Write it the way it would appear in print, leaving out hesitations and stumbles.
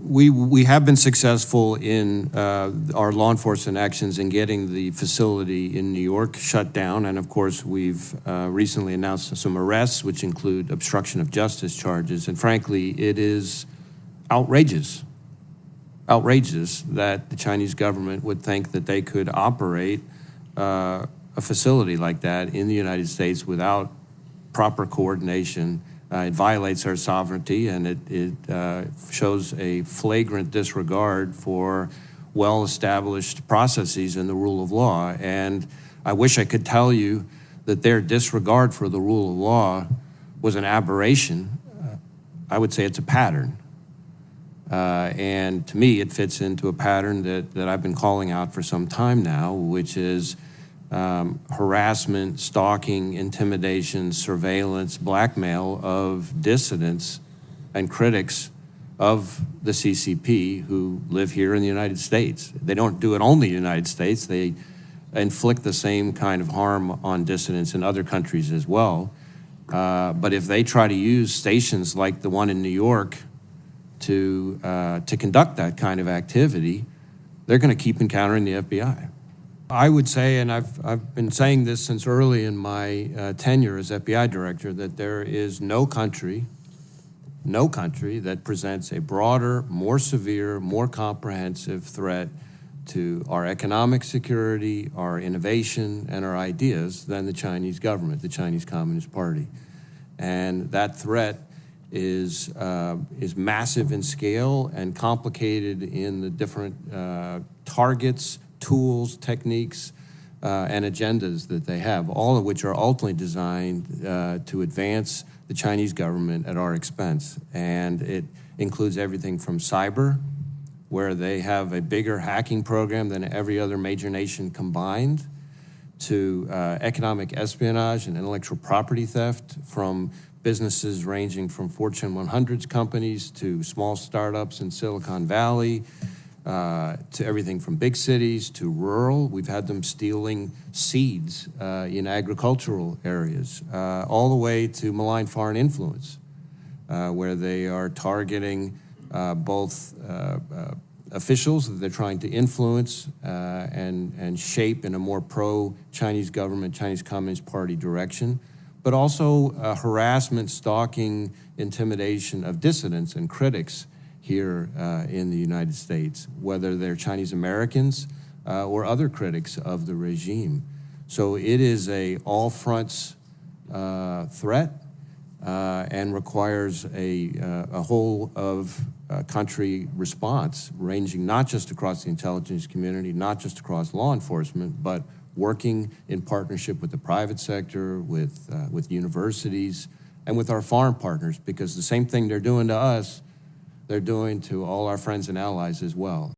we have been successful in our law enforcement actions in getting the facility in New York shut down, and of course we've recently announced some arrests, which include obstruction of justice charges. And frankly, it is outrageous that the Chinese government would think that they could operate a facility like that in the United States without proper coordination. It violates our sovereignty, and it shows a flagrant disregard for well-established processes in the rule of law. And I wish I could tell you that their disregard for the rule of law was an aberration. I would say it's a pattern. And to me, it fits into a pattern that I've been calling out for some time now, which is harassment, stalking, intimidation, surveillance, blackmail of dissidents and critics of the CCP who live here in the United States. They don't do it only in the United States. They inflict the same kind of harm on dissidents in other countries as well. But if they try to use stations like the one in New York to conduct that kind of activity, they're going to keep encountering the FBI. I would say, and I've been saying this since early in my tenure as FBI director, that there is no country that presents a broader, more severe, more comprehensive threat to our economic security, our innovation, and our ideas than the Chinese government, the Chinese Communist Party. And that threat is massive in scale and complicated in the different targets, tools, techniques, and agendas that they have, all of which are ultimately designed to advance the Chinese government at our expense. And it includes everything from cyber, where they have a bigger hacking program than every other major nation combined, to economic espionage and intellectual property theft from businesses ranging from Fortune 100 companies to small startups in Silicon Valley, to everything from big cities to rural. We've had them stealing seeds in agricultural areas, all the way to malign foreign influence, where they are targeting both officials that they're trying to influence and shape in a more pro-Chinese government, Chinese Communist Party direction, but also harassment, stalking, intimidation of dissidents and critics here in the United States, whether they're Chinese Americans or other critics of the regime. So it is a all fronts threat and requires a whole of country response, ranging not just across the intelligence community, not just across law enforcement, but working in partnership with the private sector, with universities, and with our foreign partners, because the same thing they're doing to us, they're doing to all our friends and allies as well.